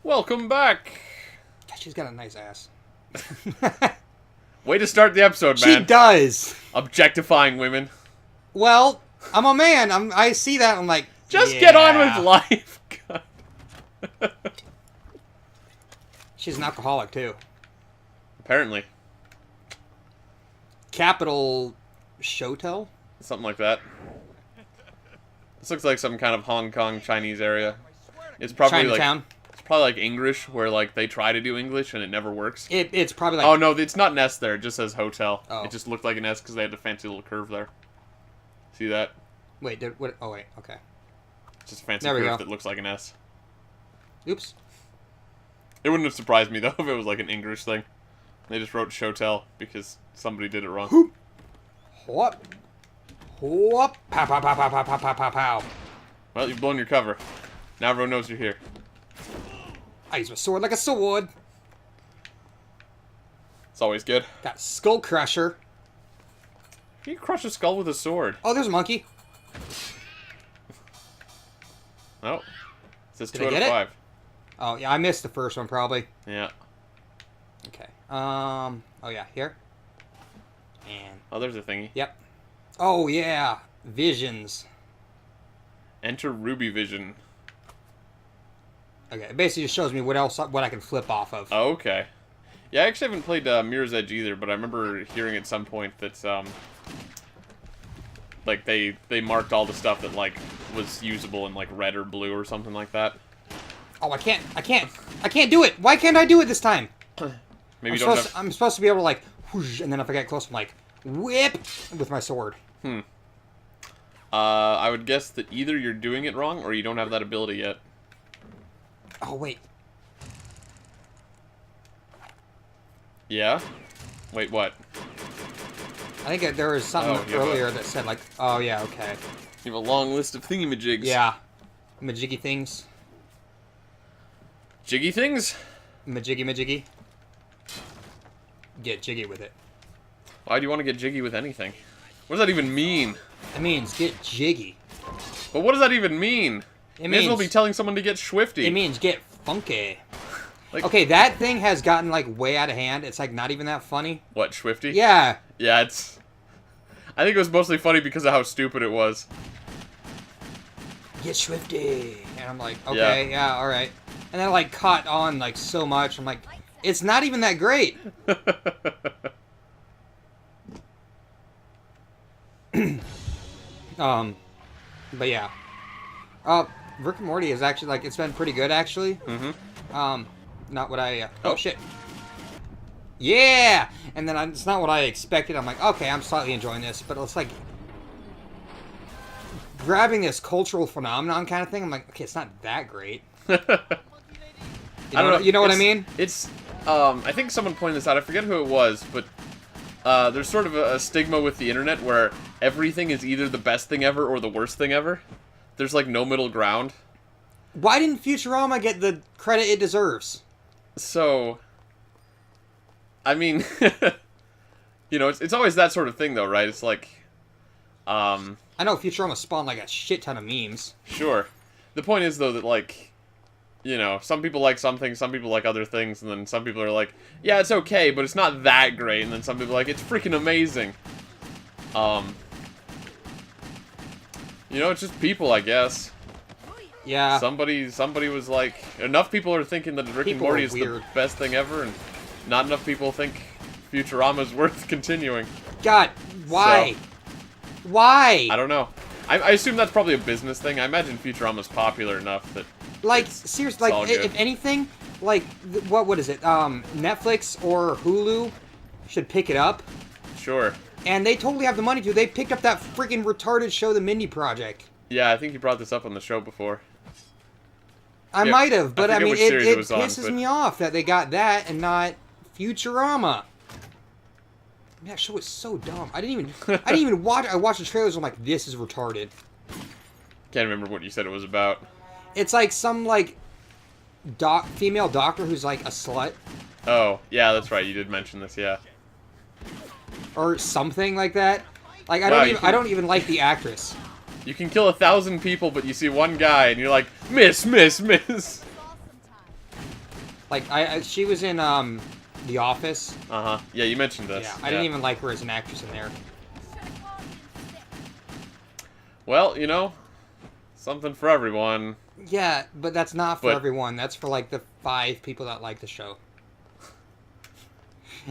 Welcome back. God, she's got a nice ass. Way to start the episode, She man. does. Objectifying women. Well, I'm a man. I see that. I'm like, Just yeah. get on with life. God. She's an alcoholic too. Apparently. Capital Shotel? Something like that. This looks like some kind of Hong Kong Chinese area. It's probably Chinatown. it's probably like English, where like they try to do English and it never works. It's probably like. Oh no, it's not an S there. It just says hotel. Oh. It just looked like an S because they had the fancy little curve there. See that? Wait, what? Oh wait, okay. It's just a fancy There we curve go. that looks like an S. Oops. It wouldn't have surprised me though if it was like an English thing. They just wrote Shotel because somebody did it wrong. Whoop. Whoop. Whoop. Pow, pow, pow, pow, pow, pow, pow, pow, pow. Well, you've blown your cover. Now everyone knows you're here. I use my sword like a sword. It's always good. Got Skull Crusher. You can crush a skull with a sword. Oh, there's a monkey. Oh. It says Did 2 I out get of it? 5. Oh, yeah, I missed the first one probably. Yeah. Okay. Oh yeah, here. And Oh, there's a thingy. yep. Oh yeah, visions. Enter Ruby Vision. Okay, it basically just shows me what I can flip off of. Oh, okay. Yeah, I actually haven't played Mirror's Edge either, but I remember hearing at some point that, like, they marked all the stuff that, like, was usable in, like, red or blue or something like that. Oh, I can't do it. Why can't I do it this time? Maybe you don't have... I'm supposed to be able to like, whoosh, and then if I get close, I'm like, whip with my sword. I would guess that either you're doing it wrong or you don't have that ability yet. Oh wait, Yeah? Wait, what? I think there was something Oh, you have earlier that said like, oh yeah, okay, You have a long list of thingamajigs. yeah, majiggy things, Jiggy things? majiggy. Get jiggy with it. Why do you want to get jiggy with anything? What does that even mean? It means get jiggy. But what does that even mean? It May as well means be telling someone to get swifty. it means get funky. Like, Okay, that thing has gotten like way out of hand. It's like not even that funny. What, swifty? Yeah. Yeah, it's... I think it was mostly funny because of how stupid it was. Get swifty. And I'm like, okay, yeah, all right. And then it like caught on like so much. I'm like, it's not even that great. But yeah. Rick and Morty is actually like, it's been pretty good actually. Mm-hmm. Not what I, Oh. oh shit. Yeah! And then it's not what I expected. I'm like, okay, I'm slightly enjoying this, but it's like grabbing this cultural phenomenon kind of thing. I'm like, okay, it's not that great. I don't know. You know what I It's- mean? It's, I think someone pointed this out. I forget who it was, but there's sort of a stigma with the internet where everything is either the best thing ever or the worst thing ever. There's, like, no middle ground. Why didn't Futurama get the credit it deserves? So, I mean, you know, it's always that sort of thing, though, right? It's like, I know Futurama spawned like a shit ton of memes. sure. The point is, though, that, like, you know, some people like some things, some people like other things, and then some people are like, yeah, it's okay, but it's not that great, and then some people are like, it's freaking amazing. You know, it's just people, I guess. Yeah. Somebody was like, enough people are thinking that Rick and People Morty are is weird. the best thing ever, and not enough people think Futurama's worth continuing. God, why? Why? I don't know. I assume that's probably a business thing. I imagine Futurama's popular enough that... Like, seriously, all like, good. if anything, like, what is it? Netflix or Hulu should pick it up. Sure. And they totally have the money to. They picked up that freaking retarded show, The Mindy Project. Yeah, I think you brought this up on the show before. I Yeah, might have, but I I, forget mean, which it series it was on, pisses but- me off that they got that and not Futurama. That show is so dumb. I didn't even watch. I watched the trailers. I'm like, this is retarded. Can't remember what you said it was about. It's like some like female doctor who's like a slut Oh, yeah, that's right. You did mention this, yeah. or something like that. Like I Wow, don't you even. can- I don't even like the actress. You can kill 1,000 people, but you see one guy, and you're like, miss, miss, miss. Like she was in The Office. Uh-huh. Yeah, you mentioned this. Yeah, I didn't even like her as an actress in there. Well, you know, something for everyone. Yeah, but that's not for But- everyone. That's for like the 5 people that like the show.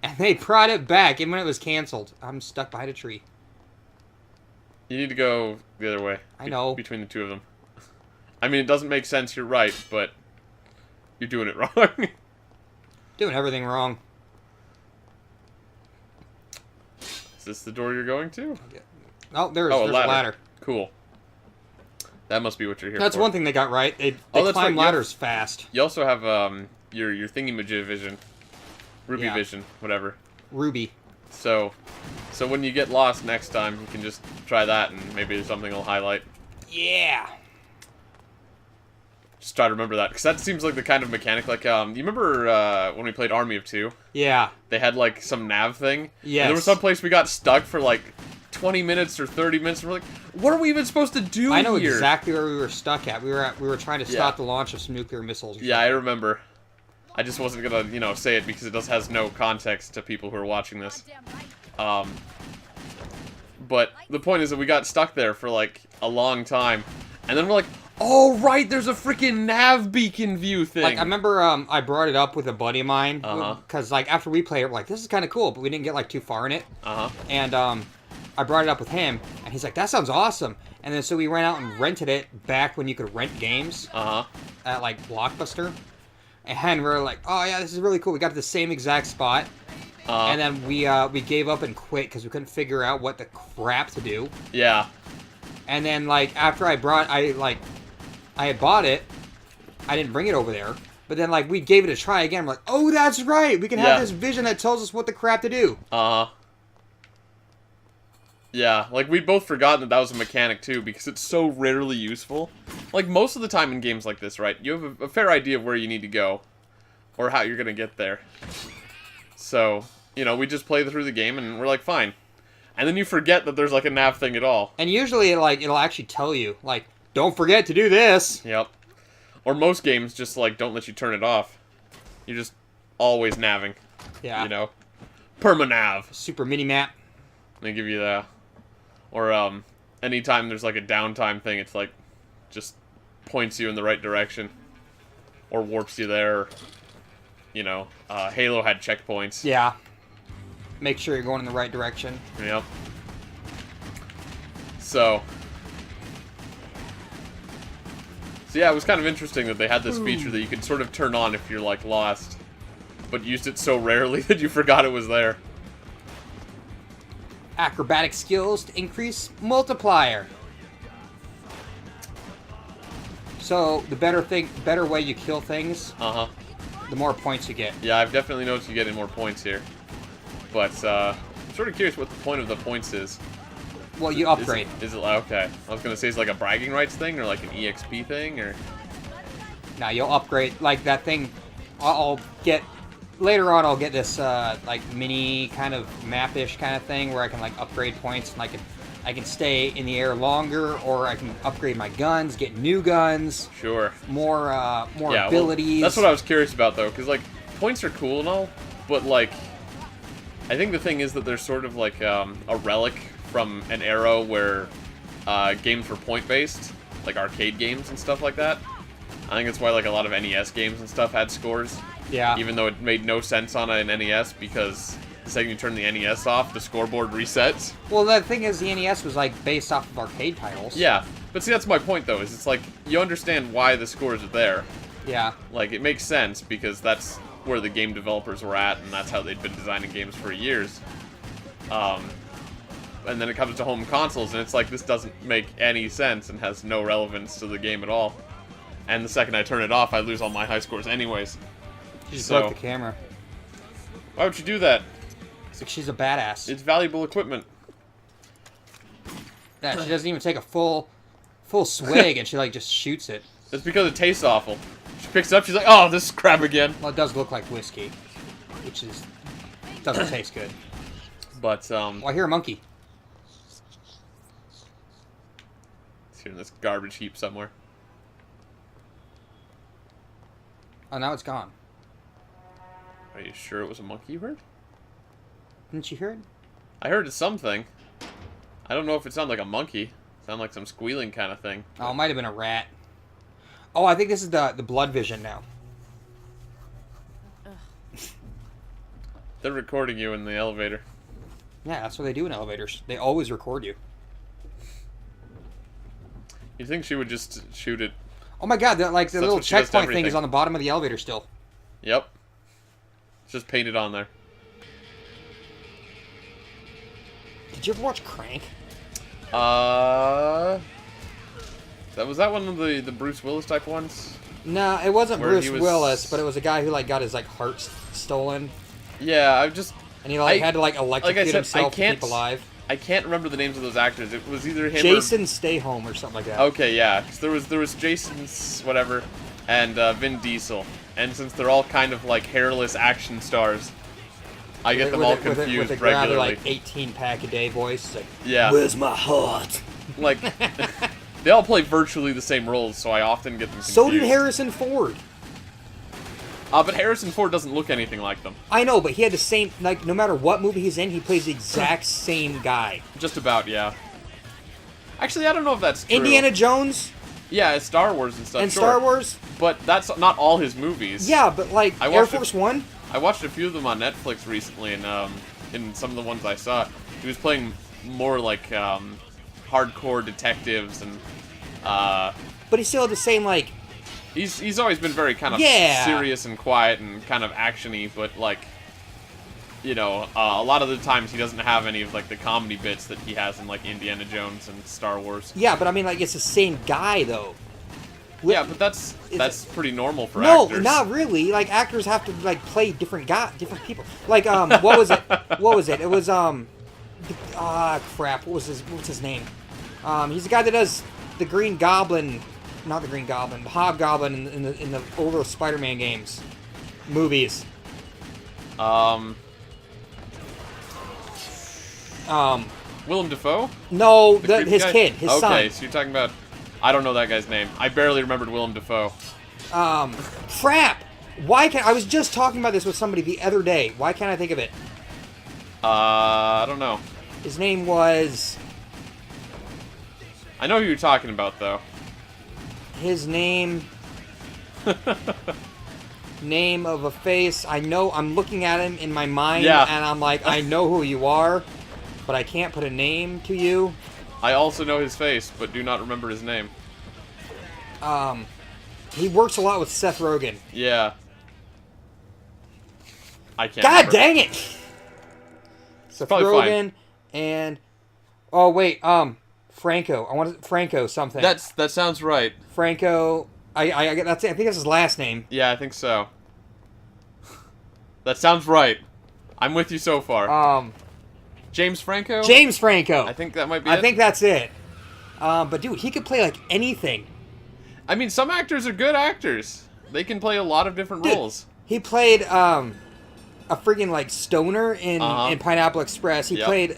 And they brought it back, even when it was canceled. I'm stuck behind a tree. You need to go the other way. I know. Between the two of them. I mean, it doesn't make sense, you're right, but you're doing it wrong. Doing everything wrong. Is this the door you're going to? Oh, there's Oh, a ladder. Cool. That must be what you're here That's for. one thing they got right. They Oh, that's climb right, ladders fast. You also have your thingy-majig vision. Ruby Yeah. vision, whatever. Ruby. So when you get lost next time, you can just try that and maybe something will highlight. Yeah. Just try to remember that, because that seems like the kind of mechanic, like, you remember when we played Army of Two? Yeah. They had, like, some nav thing? Yes. And there was some place we got stuck for, like, 20 minutes or 30 minutes, and we're like, what are we even supposed to do I know here? exactly where we were stuck at. We were trying to stop the launch of some nuclear missiles. Yeah, I remember. I just wasn't gonna, you know, say it because it has no context to people who are watching this. But the point is that we got stuck there for, like, a long time. And then we're like, oh, right, there's a freaking nav beacon view thing. Like, I remember I brought it up with a buddy of mine. Uh-huh. Because, like, after we played it, we're like, this is kind of cool, but we didn't get, like, too far in it. Uh-huh. And I brought it up with him, and he's like, that sounds awesome. And then so we ran out and rented it back when you could rent games Uh-huh. at, like, Blockbuster. And we were like, oh, yeah, this is really cool. We got to the same exact spot. And then we gave up and quit because we couldn't figure out what the crap to do. Yeah. And then, like, after I had bought it, I didn't bring it over there. But then, like, we gave it a try again. We're like, oh, that's right. We can have this vision that tells us what the crap to do. Uh-huh. Yeah, like, we'd both forgotten that that was a mechanic, too, because it's so rarely useful. Like, most of the time in games like this, right, you have a fair idea of where you need to go, or how you're gonna get there. So, you know, we just play through the game, and we're like, fine. And then you forget that there's, like, a nav thing at all. And usually, like, it'll actually tell you, like, don't forget to do this. Yep. Or most games just, like, don't let you turn it off. You're just always navving. Yeah. You know? Permanav. Super mini-map. They give you the... Or, anytime there's, like, a downtime thing, it's, like, just points you in the right direction. Or warps you there. Or, you know, Halo had checkpoints. Yeah. Make sure you're going in the right direction. Yep. So yeah, it was kind of interesting that they had this feature that you could sort of turn on if you're, like, lost. But used it so rarely that you forgot it was there. Acrobatic skills to increase multiplier. So, the better way you kill things, Uh-huh. the more points you get. Yeah, I've definitely noticed you getting more points here. But, I'm sort of curious what the point of the points is. Well, you upgrade. Is it okay? I was gonna say it's like a bragging rights thing, or like an EXP thing, or... Now, you'll upgrade, like, that thing, I'll get... Later on, I'll get this, like, mini kind of map-ish kind of thing where I can, like, upgrade points, and I can stay in the air longer, or I can upgrade my guns, get new guns, Sure. more Yeah, abilities. well, that's what I was curious about, though, because, like, points are cool and all, but, like, I think the thing is that there's sort of, like, a relic from an era where games were point-based, like arcade games and stuff like that. I think that's why, like, a lot of NES games and stuff had scores. Yeah. Even though it made no sense on an NES, because the second you turn the NES off, the scoreboard resets. Well, the thing is, the NES was, like, based off of arcade titles. Yeah, but see, that's my point, though, is it's like, you understand why the scores are there. Yeah. Like, it makes sense, because that's where the game developers were at, and that's how they'd been designing games for years. And then it comes to home consoles, and it's like, this doesn't make any sense and has no relevance to the game at all. And the second I turn it off, I lose all my high scores anyways. She just So- broke the camera. Why would you do that? It's like she's a badass. It's valuable equipment. Yeah, she doesn't even take a full swig, and she, like, just shoots it. It's because it tastes awful. She picks it up, she's like, oh, this is crap again. Well, it does look like whiskey, which doesn't taste good. But, Well, I hear a monkey. it's here in this garbage heap somewhere. Oh, now it's gone. Are you sure it was a monkey you heard? Didn't you hear it? I heard something. I don't know if it sounded like a monkey. It sounded like some squealing kind of thing. Oh, it might have been a rat. Oh, I think this is the blood vision now. They're recording you in the elevator. Yeah, that's what they do in elevators. They always record you. You think she would just shoot it? Oh my god, like the That's little what she does to checkpoint thing is everything. on the bottom of the elevator still. Yep. It's just painted on there. Did you ever watch Crank? Was that one of the Bruce Willis type ones? No, it wasn't Where Bruce he was- Willis, but it was a guy who like got his like heart stolen, Yeah, I've just and he like I- had to like electrocute said, himself I can't- to keep alive. I can't remember the names of those actors. It was either him Jason Stay Home or something like that. or... Okay, yeah. 'Cause there was Jason's whatever and Vin Diesel. And since they're all kind of like hairless action stars, I get them all confused with a regularly. like 18-pack a day voice. It's like, Yeah. where's my heart? Like they all play virtually the same roles, so I often get them confused. So did Harrison Ford. But Harrison Ford doesn't look anything like them. I know, but he had the same, like, no matter what movie he's in, he plays the exact same guy. Just about, yeah. Actually, I don't know if that's true. Indiana Jones Yeah, it's Star Wars and stuff. and sure. Star Wars? But that's not all his movies. Yeah, but, like, I Air watched Force One? I watched a few of them on Netflix recently, and in some of the ones I saw, he was playing more like hardcore detectives, and But he still had the same, like, he's always been very kind of Yeah. serious and quiet and kind of actiony, but like, you know, a lot of the times he doesn't have any of like the comedy bits that he has in like Indiana Jones and Star Wars. yeah, but I mean, like, it's the same guy, though. Yeah, but that's Is pretty normal for No, actors. not really. Like, actors have to, like, play different people. Like, what was it? What was it? It was, crap. What's his name? He's the guy that does the Green Goblin, not the Green Goblin, the Hobgoblin in the older Spider-Man games, movies. Willem Dafoe? No, The creepy his guy? kid, his son. Okay, so you're talking about... I don't know that guy's name. I barely remembered Willem Dafoe. Crap! Why can't I was just talking about this with somebody the other day. Why can't I think of it? I don't know. His name was. I know who you're talking about, though. His name. Name of a face. I know. I'm looking at him in my mind, Yeah. and I'm like, I know who you are, but I can't put a name to you. I also know his face, but do not remember his name. He works a lot with Seth Rogen. Yeah. I can't God remember. dang it! Seth probably Rogen and oh wait, Franco. I want Franco something. That sounds right. Franco. I that's it. I think that's his last name. Yeah, I think so. That sounds right. I'm with you so far. James Franco? James Franco. I think that might be I it. think that's it. But dude, he could play like anything. I mean, some actors are good actors. They can play a lot of different Dude, roles. he played a freaking like stoner in Pineapple Express. He Yep. played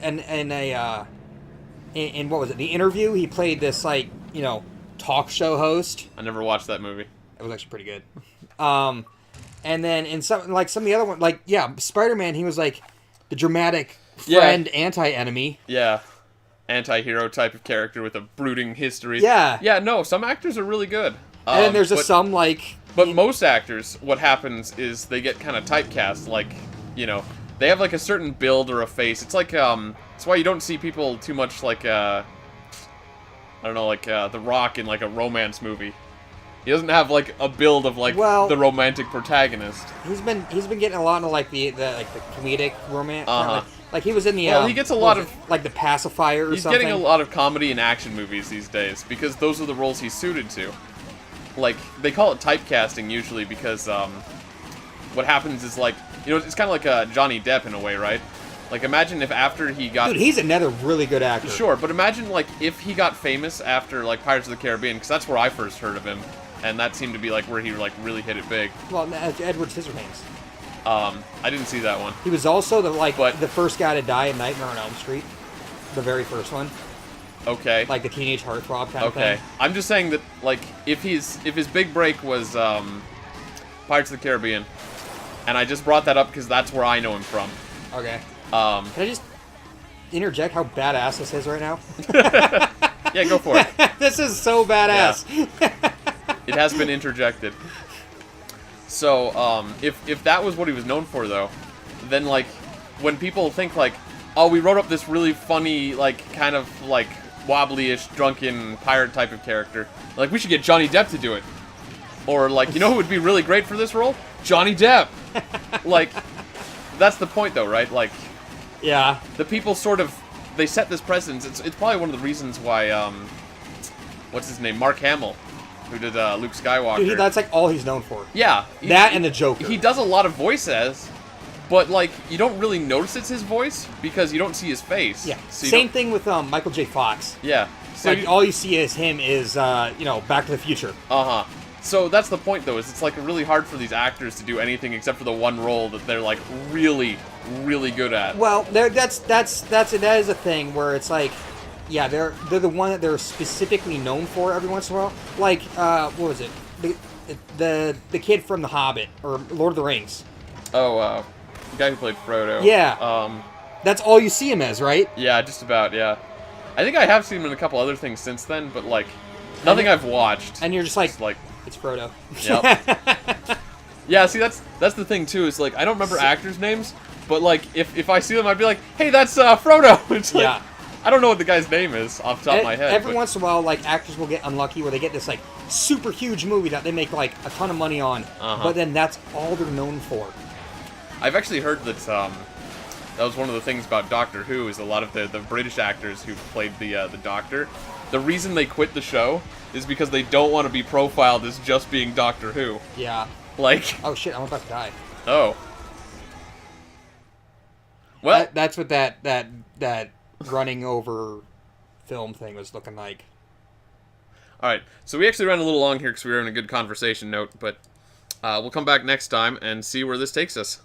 in what was it? The Interview. He played this like talk show host. I never watched that movie. It was actually pretty good. And then in some of the other one, like Spider-Man, he was like the dramatic friend, anti-enemy. Yeah. Anti-hero type of character with a brooding history. Yeah. Yeah, no, some actors are really good. And then there's but, some like. But most actors, what happens is they get kind of typecast. Like, they have like a certain build or a face. It's like, it's why you don't see people too much like, I don't know, like The Rock in like a romance movie. He doesn't have like a build of like the romantic protagonist. He's been getting a lot into like the comedic romance. Uh-huh. Like he was in the. Well, he gets a lot of like the pacifier. Or He's something. getting a lot of comedy and action movies these days because those are the roles he's suited to. Like they call it typecasting usually because what happens is like it's kind of like Johnny Depp in a way, right? Like imagine if after he got Dude, he's another really good actor. Sure, but imagine like if he got famous after like Pirates of the Caribbean because that's where I first heard of him, and that seemed to be like where he like really hit it big. Well, Edward Scissorhands. I didn't see that one. He was also the first guy to die in Nightmare on Elm Street, the very first one. Okay. Like the teenage heartthrob kind of thing. Okay. I'm just saying that like if his big break was Pirates of the Caribbean, And I just brought that up because that's where I know him from. Okay. Um, Can I just interject how badass this is right now? yeah, go for it. This is so badass. It has been interjected. So, if that was what he was known for, though, then, like, when people think, like, oh, we wrote up this really funny, like, kind of, like, wobbly-ish, drunken pirate type of character, like, we should get Johnny Depp to do it. Or, like, you know who would be really great for this role? Johnny Depp! Like, that's the point, though, right? Like, Yeah. the people sort of, they set this precedence. It's probably one of the reasons why, what's his name? Mark Hamill, who did Luke Skywalker. Dude, that's like all he's known for. Yeah. That and the Joker. He does a lot of voices, but, like, you don't really notice it's his voice because you don't see his face. Yeah. So you Same don't- thing with Michael J. Fox. Yeah. So Like, all you see is him is, Back to the Future. Uh-huh. So that's the point, though, is it's, like, really hard for these actors to do anything except for the one role that they're, like, really, really good at. Well, that is a thing where it's like, yeah, they're the one that they're specifically known for every once in a while. Like, what was it? The kid from The Hobbit or Lord of the Rings. Oh, the guy who played Frodo. Yeah. That's all you see him as, right? Yeah, just about, yeah. I think I have seen him in a couple other things since then, but, like, nothing I've watched. And you're just like, It's like, it's Frodo. yep. Yeah, see, that's the thing, too, is, like, I don't remember actors' names, but, like, if I see them, I'd be like, hey, that's Frodo! It's like, Yeah. I don't know what the guy's name is off the top of my head. Every but- once in a while, like, actors will get unlucky where they get this, like, super huge movie that they make, like, a ton of money on, but then that's all they're known for. I've actually heard that that was one of the things about Doctor Who is a lot of the British actors who played the Doctor. The reason they quit the show is because they don't want to be profiled as just being Doctor Who. Yeah. Like, Oh, shit, I'm about to die. oh. Well, That's what that running over film thing was looking like. alright. So we actually ran a little long here because we were in a good conversation note, but we'll come back next time and see where this takes us.